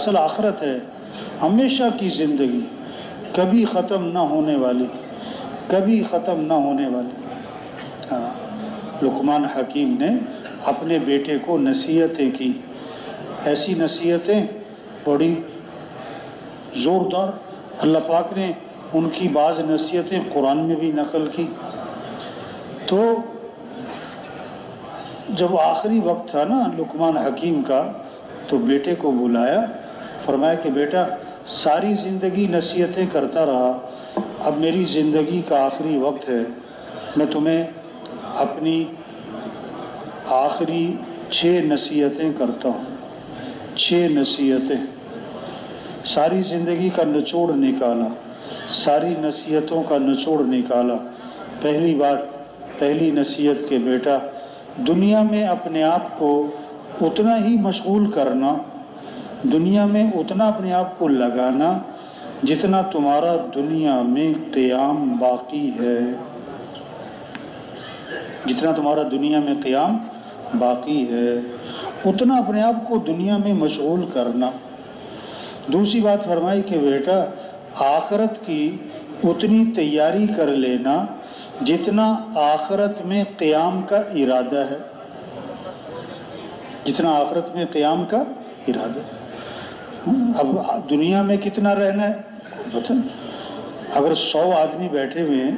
اصل آخرت ہے، ہمیشہ کی زندگی، کبھی ختم نہ ہونے والی، کبھی ختم نہ ہونے والی۔ لقمان حکیم نے اپنے بیٹے کو نصیحتیں کی، ایسی نصیحتیں بڑی زوردار، اللہ پاک نے ان کی بعض نصیحتیں قرآن میں بھی نقل کی۔ تو جب آخری وقت تھا نا لقمان حکیم کا، تو بیٹے کو بلایا، فرمایا کہ بیٹا ساری زندگی نصیحتیں کرتا رہا، اب میری زندگی کا آخری وقت ہے، میں تمہیں اپنی آخری 6 نصیحتیں کرتا ہوں۔ 6 نصیحتیں، ساری زندگی کا نچوڑ نکالا، ساری نصیحتوں کا نچوڑ نکالا۔ پہلی بات، پہلی نصیحت کہ بیٹا دنیا میں اپنے آپ کو اتنا ہی مشغول کرنا، دنیا میں اتنا اپنے آپ کو لگانا جتنا تمہارا دنیا میں قیام باقی ہے، جتنا تمہارا دنیا میں قیام باقی ہے اتنا اپنے آپ کو دنیا میں مشغول کرنا۔ دوسری بات فرمائی کہ بیٹا آخرت کی اتنی تیاری کر لینا جتنا آخرت میں قیام کا ارادہ ہے، جتنا آخرت میں قیام کا ارادہ ہے۔ اب دنیا میں کتنا رہنا ہے پتہ نہیں۔ اگر 100 آدمی بیٹھے ہوئے ہیں،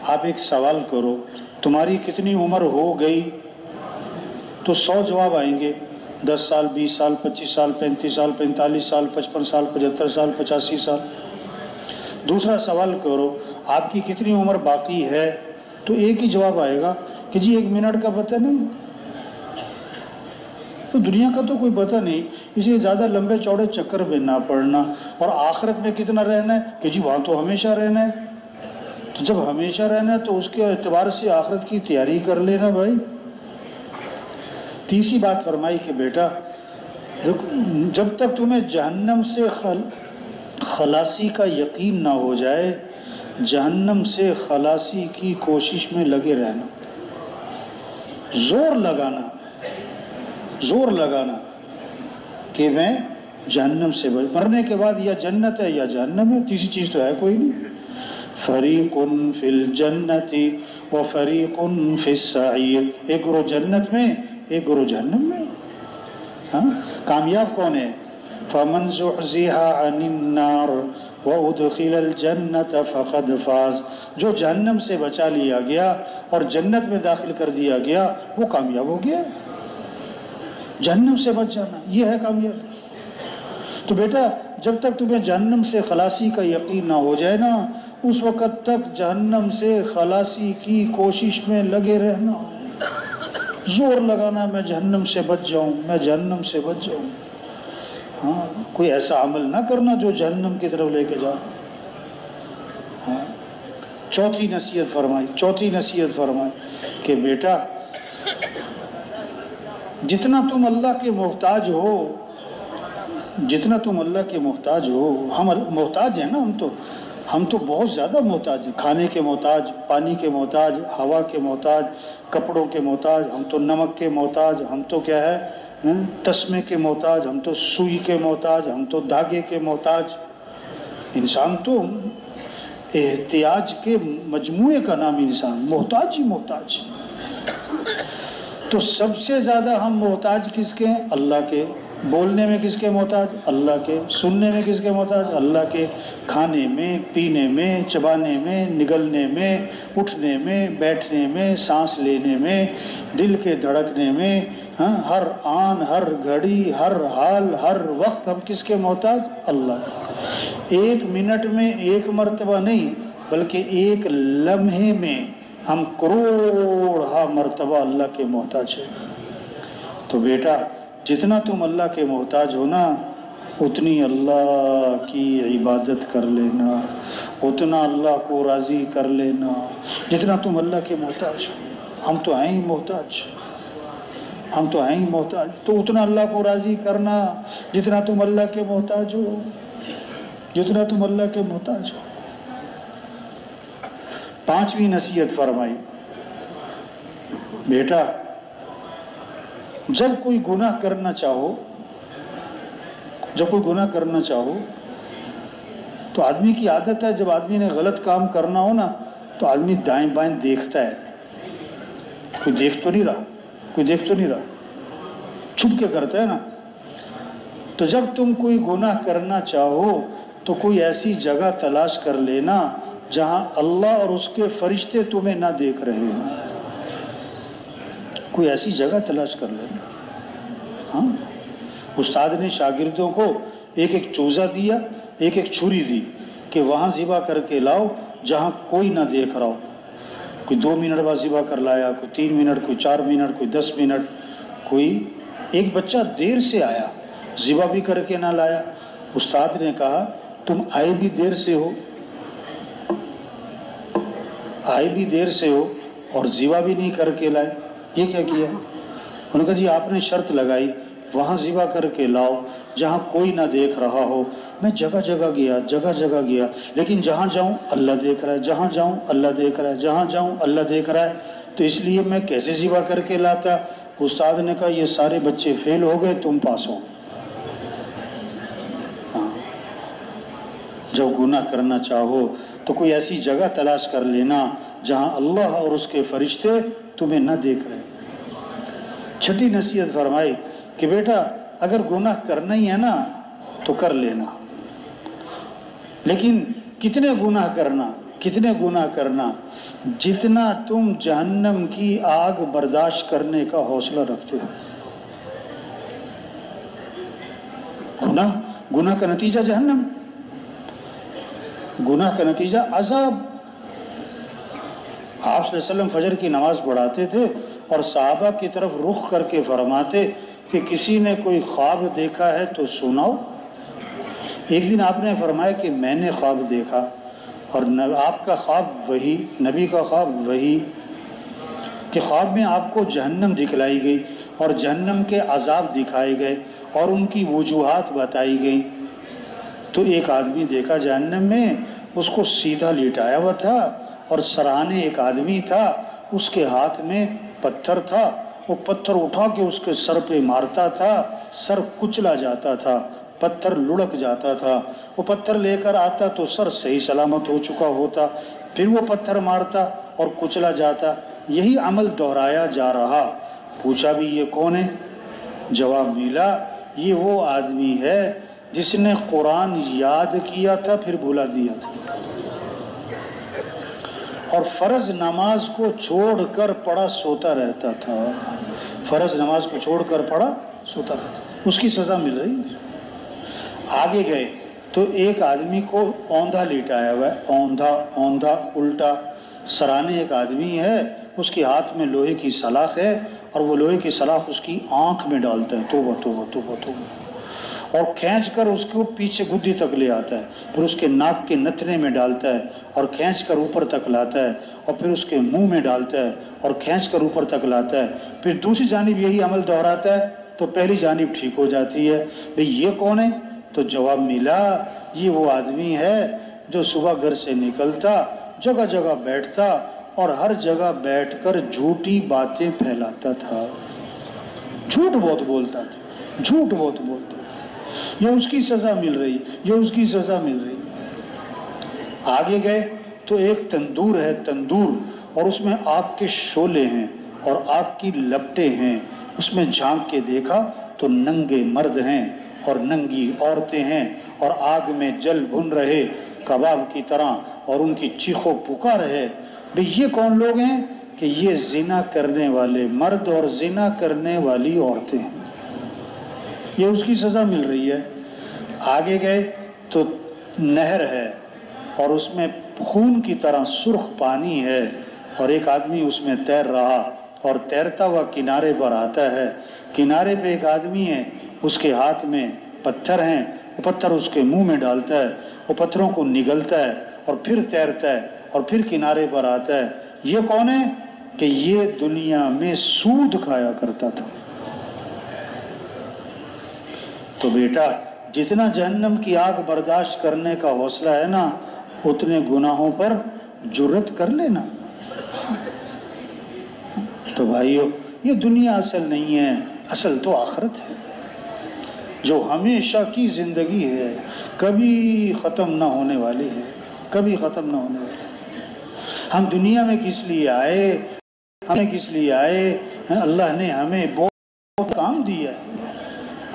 آپ ایک سوال کرو تمہاری کتنی عمر ہو گئی، تو 100 جواب آئیں گے، 10 سال، 20 سال، 25 سال، 35 سال، 45 سال، 55 سال، 75 سال، 85 سال۔ دوسرا سوال کرو آپ کی کتنی عمر باقی ہے، تو ایک ہی جواب آئے گا کہ جی 1 منٹ کا پتہ نہیں۔ تو دنیا کا تو کوئی پتہ نہیں، اس لیے زیادہ لمبے چوڑے چکر میں نہ پڑنا۔ اور آخرت میں کتنا رہنا ہے کہ جی وہاں تو ہمیشہ رہنا ہے، تو جب ہمیشہ رہنا ہے تو اس کے اعتبار سے آخرت کی تیاری کر لینا بھائی۔ تیسری بات فرمائی کہ بیٹا جب تک تمہیں جہنم سے خلاصی کا یقین نہ ہو جائے، جہنم سے خلاصی کی کوشش میں لگے رہنا، زور لگانا کہ میں جہنم سے مرنے کے بعد یا جنت ہے یا جہنم ہے، تیسری چیز تو ہے کوئی نہیں۔ فریق فی الجنت و فریق فی السعیر، ایک گروہ جنت میں ایک گروہ جہنم میں۔ ہاں کامیاب کون ہے؟ فمن زحزح عن النار وادخل الجنت فقد فاز، جو جہنم سے بچا لیا گیا اور جنت میں داخل کر دیا گیا وہ کامیاب ہو گیا۔ جہنم سے بچ جانا یہ ہے کامیاب۔ تو بیٹا جب تک تمہیں جہنم سے خلاصی کا یقین نہ ہو جائے نا، اس وقت تک جہنم سے خلاصی کی کوشش میں لگے رہنا، زور لگانا میں جہنم سے بچ جاؤں، میں جہنم سے بچ جاؤں۔ ہاں کوئی ایسا عمل نہ کرنا جو جہنم کی طرف لے کے جا۔ ہاں چوتھی نصیحت فرمائی کہ بیٹا جتنا تم اللہ کے محتاج ہو، جتنا تم اللہ کے محتاج ہو، ہم محتاج ہیں نا، ہم تو بہت زیادہ محتاج ہیں، کھانے کے محتاج، پانی کے محتاج، ہوا کے محتاج، کپڑوں کے محتاج، ہم تو نمک کے محتاج، ہم تو کیا ہے تسمے کے محتاج، ہم تو سوئی کے محتاج، ہم تو دھاگے کے محتاج۔ انسان تو احتیاج کے مجموعے کا نام انسان، محتاج ہی محتاج۔ تو سب سے زیادہ ہم محتاج کس کے ہیں؟ اللہ کے۔ بولنے میں کس کے محتاج؟ اللہ کے۔ سننے میں کس کے محتاج؟ اللہ کے۔ کھانے میں، پینے میں، چبانے میں، نگلنے میں، اٹھنے میں، بیٹھنے میں، سانس لینے میں، دل کے دھڑکنے میں، ہر آن، ہر گھڑی، ہر حال، ہر وقت ہم کس کے محتاج؟ اللہ۔ 1 منٹ میں 1 مرتبہ نہیں بلکہ 1 لمحے میں ہم کروڑ مرتبہ اللہ کے محتاج ہیں۔ تو بیٹا جتنا تم اللہ کے محتاج ہو نا، اتنی اللہ کی عبادت کر لینا، اتنا اللہ کو راضی کر لینا جتنا تم اللہ کے محتاج ہو۔ ہم تو ہیں ہی محتاج، تو اتنا اللہ کو راضی کرنا جتنا تم اللہ کے محتاج ہو، جتنا تم اللہ کے محتاج ہو۔ 5ویں نصیحت فرمائی بیٹا جب کوئی گناہ کرنا چاہو، جب کوئی گناہ کرنا چاہو تو آدمی کی عادت ہے، جب آدمی نے غلط کام کرنا ہو نا تو آدمی دائیں بائیں دیکھتا ہے، کوئی دیکھ تو نہیں رہا، کوئی دیکھ تو نہیں رہا، چھپ کے کرتا ہے نا۔ تو جب تم کوئی گناہ کرنا چاہو تو کوئی ایسی جگہ تلاش کر لینا جہاں اللہ اور اس کے فرشتے تمہیں نہ دیکھ رہے ہوں، کوئی ایسی جگہ تلاش کر لینا۔ ہاں، استاد نے شاگردوں کو ایک ایک چوزہ دیا، ایک ایک چھری دی کہ وہاں ذبح کر کے لاؤ جہاں کوئی نہ دیکھ رہا ہو۔ کوئی 2 منٹ بعد ذبح کر لایا، کوئی 3 منٹ، کوئی 4 منٹ، کوئی 10 منٹ۔ کوئی ایک بچہ دیر سے آیا، ذبح بھی کر کے نہ لایا۔ استاد نے کہا تم آئے بھی دیر سے ہو، آئے بھی دیر سے ہو اور ذبح بھی نہیں کر کے لائے، یہ کیا کیا؟ انہوں نے کہا جی آپ نے شرط لگائی وہاں ذبح کر کے لاؤ جہاں کوئی نہ دیکھ رہا ہو۔ میں جگہ جگہ گیا، جگہ جگہ گیا، لیکن جہاں جاؤں اللہ دیکھ رہا ہے، جہاں جاؤں اللہ دیکھ رہا ہے، جہاں جاؤں اللہ دیکھ رہا ہے، تو اس لیے میں کیسے ذبح کر کے لاتا؟ استاد نے کہا یہ سارے بچے فیل ہو گئے، تم پاس ہو۔ جب گناہ کرنا چاہو تو کوئی ایسی جگہ تلاش کر لینا جہاں اللہ اور اس کے فرشتے تمہیں نہ دیکھ رہے۔ چھٹی نصیحت فرمائی کہ بیٹا اگر گناہ کرنا ہی ہے نا تو کر لینا، لیکن کتنے گناہ کرنا، کتنے گناہ کرنا؟ جتنا تم جہنم کی آگ برداشت کرنے کا حوصلہ رکھتے ہو۔ گناہ کا نتیجہ جہنم، گناہ کا نتیجہ عذاب۔ آپ صلی اللہ علیہ وسلم فجر کی نماز پڑھاتے تھے اور صحابہ کی طرف رخ کر کے فرماتے کہ کسی نے کوئی خواب دیکھا ہے تو سناؤ۔ ایک دن آپ نے فرمایا کہ میں نے خواب دیکھا، اور آپ کا خواب وہی، نبی کا خواب وہی، کہ خواب میں آپ کو جہنم دکھلائی گئی اور جہنم کے عذاب دکھائے گئے اور ان کی وجوہات بتائی گئی۔ تو ایک آدمی دیکھا جہنم میں، اس کو سیدھا لیٹایا ہوا تھا اور سرانے ایک آدمی تھا، اس کے ہاتھ میں پتھر تھا، وہ پتھر اٹھا کے اس کے سر پہ مارتا تھا، سر کچلا جاتا تھا، پتھر لڑک جاتا تھا۔ وہ پتھر لے کر آتا تو سر صحیح سلامت ہو چکا ہوتا، پھر وہ پتھر مارتا اور کچلا جاتا۔ یہی عمل دہرایا جا رہا۔ پوچھا بھی یہ کون ہے؟ جواب ملا یہ وہ آدمی ہے جس نے قرآن یاد کیا تھا پھر بھلا دیا تھا، اور فرض نماز کو چھوڑ کر پڑا سوتا رہتا تھا، فرض نماز کو چھوڑ کر پڑا سوتا رہتا تھا، اس کی سزا مل رہی۔ آگے گئے تو ایک آدمی کو اوندھا لیٹایا ہوا ہے، اوندھا الٹا، سرانے ایک آدمی ہے، اس کے ہاتھ میں لوہے کی سلاخ ہے اور وہ لوہے کی سلاخ اس کی آنکھ میں ڈالتا ہے، توبہ توبہ توبہ توبہ، اور کھینچ کر اس کو پیچھے گدی تک لے آتا ہے، پھر اس کے ناک کے نتنے میں ڈالتا ہے اور کھینچ کر اوپر تک لاتا ہے، اور پھر اس کے منہ میں ڈالتا ہے اور کھینچ کر اوپر تک لاتا ہے، پھر دوسری جانب یہی عمل دہراتا ہے تو پہلی جانب ٹھیک ہو جاتی ہے۔ بھئی یہ کون ہے؟ تو جواب ملا یہ وہ آدمی ہے جو صبح گھر سے نکلتا، جگہ جگہ بیٹھتا اور ہر جگہ بیٹھ کر جھوٹی باتیں پھیلاتا تھا، جھوٹ بہت بولتا تھا، جھوٹ بہت بولتا تھا۔ یہ اس کی سزا مل رہی، یہ اس کی سزا مل رہی۔ آگے گئے تو ایک تندور ہے، تندور، اور اس میں آگ کے شعلے ہیں اور آگ کی لپٹیں ہیں۔ اس میں جھانک کے دیکھا تو ننگے مرد ہیں اور ننگی عورتیں ہیں اور آگ میں جل بھن رہے کباب کی طرح، اور ان کی چیخ و پکار ہے۔ بھئی یہ کون لوگ ہیں؟ کہ یہ زنا کرنے والے مرد اور زنا کرنے والی عورتیں ہیں، یہ اس کی سزا مل رہی ہے۔ آگے گئے تو نہر ہے اور اس میں خون کی طرح سرخ پانی ہے، اور ایک آدمی اس میں تیر رہا اور تیرتا ہوا کنارے پر آتا ہے۔ کنارے پہ ایک آدمی ہے، اس کے ہاتھ میں پتھر ہیں، وہ پتھر اس کے منہ میں ڈالتا ہے، وہ پتھروں کو نگلتا ہے اور پھر تیرتا ہے اور پھر کنارے پر آتا ہے۔ یہ کون ہے؟ کہ یہ دنیا میں سود کھایا کرتا تھا۔ تو بیٹا جتنا جہنم کی آگ برداشت کرنے کا حوصلہ ہے نا، اتنے گناہوں پر جرت کر لینا۔ تو بھائیو یہ دنیا اصل نہیں ہے، اصل تو آخرت ہے۔ جو ہمیشہ کی زندگی ہے، کبھی ختم نہ ہونے والی ہے، کبھی ختم نہ ہونے والی ہے۔ ہم دنیا میں کس لیے آئے، ہمیں کس لیے آئے؟ اللہ نے ہمیں بہت کام دیا ہے،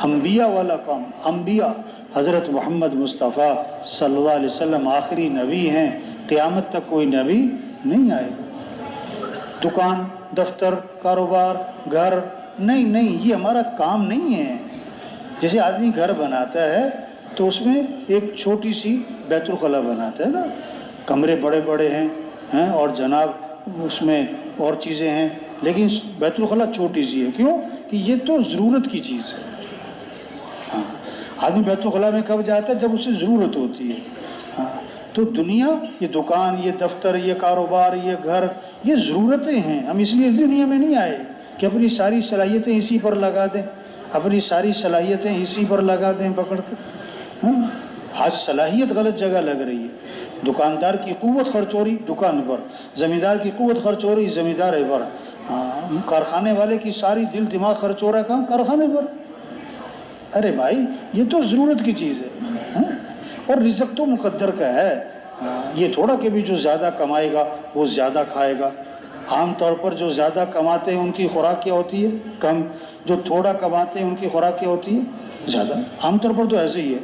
انبیاء والا کام۔ انبیاء حضرت محمد مصطفیٰ صلی اللہ علیہ وسلم آخری نبی ہیں، قیامت تک کوئی نبی نہیں آئے گا۔ دکان، دفتر، کاروبار، گھر، نہیں، یہ ہمارا کام نہیں ہے۔ جیسے آدمی گھر بناتا ہے تو اس میں ایک چھوٹی سی بیت الخلا بناتا ہے نا، کمرے بڑے بڑے ہیں اور جناب اس میں اور چیزیں ہیں، لیکن بیت الخلا چھوٹی سی ہے۔ کیوں؟ کہ یہ تو ضرورت کی چیز ہے۔ ہاں، آدمی بیت الخلا میں کب جاتا ہے؟ جب اسے ضرورت ہوتی ہے۔ ہاں، تو دنیا، یہ دکان، یہ دفتر، یہ کاروبار، یہ گھر، یہ ضرورتیں ہیں۔ ہم اس لیے دنیا میں نہیں آئے کہ اپنی ساری صلاحیتیں اسی پر لگا دیں، اپنی ساری صلاحیتیں اسی پر لگا دیں پکڑ کر۔ ہاں، آج صلاحیت غلط جگہ لگ رہی ہے۔ دکاندار کی قوت خرچ ہو رہی دکان پر، زمیندار کی قوت خرچ ہو رہی زمیندار پر، کارخانے والے کی ساری دل دماغ خرچ ہو رہا ہے کہاں؟ کارخانے پر۔ ارے بھائی، یہ تو ضرورت کی چیز ہے، اور رزق تو مقدر کا ہے۔ یہ تھوڑا کہ بھی جو زیادہ کمائے گا وہ زیادہ کھائے گا۔ عام طور پر جو زیادہ کماتے ہیں ان کی خوراک کیا ہوتی ہے؟ کم۔ جو تھوڑا کماتے ہیں ان کی خوراک کیا ہوتی ہے؟ زیادہ۔ عام طور پر تو ایسے ہی ہے۔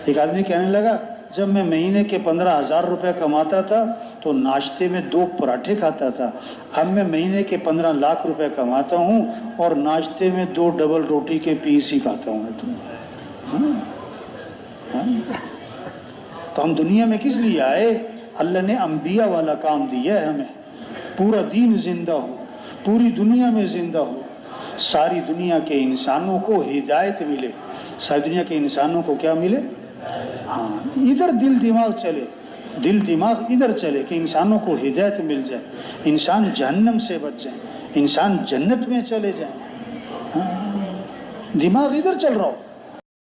ایک آدمی کہنے لگا، جب میں مہینے کے 15,000 روپے کماتا تھا تو ناشتے میں 2 پراٹھے کھاتا تھا، اب میں مہینے کے 15 لاکھ روپے کماتا ہوں اور ناشتے میں 2 ڈبل روٹی کے پیس ہی کھاتا ہوں۔ تو ہم دنیا میں کس لیے آئے؟ اللہ نے انبیاء والا کام دیا ہے ہمیں، پورا دین زندہ ہو، پوری دنیا میں زندہ ہو، ساری دنیا کے انسانوں کو ہدایت ملے۔ ساری دنیا کے انسانوں کو کیا ملے؟ ہاں، ادھر دل دماغ چلے، دل دماغ ادھر چلے کہ انسانوں کو ہدایت مل جائے، انسان جہنم سے بچ جائیں، انسان جنت میں چلے جائیں۔ ہاں، دماغ ادھر چل رہا ہو۔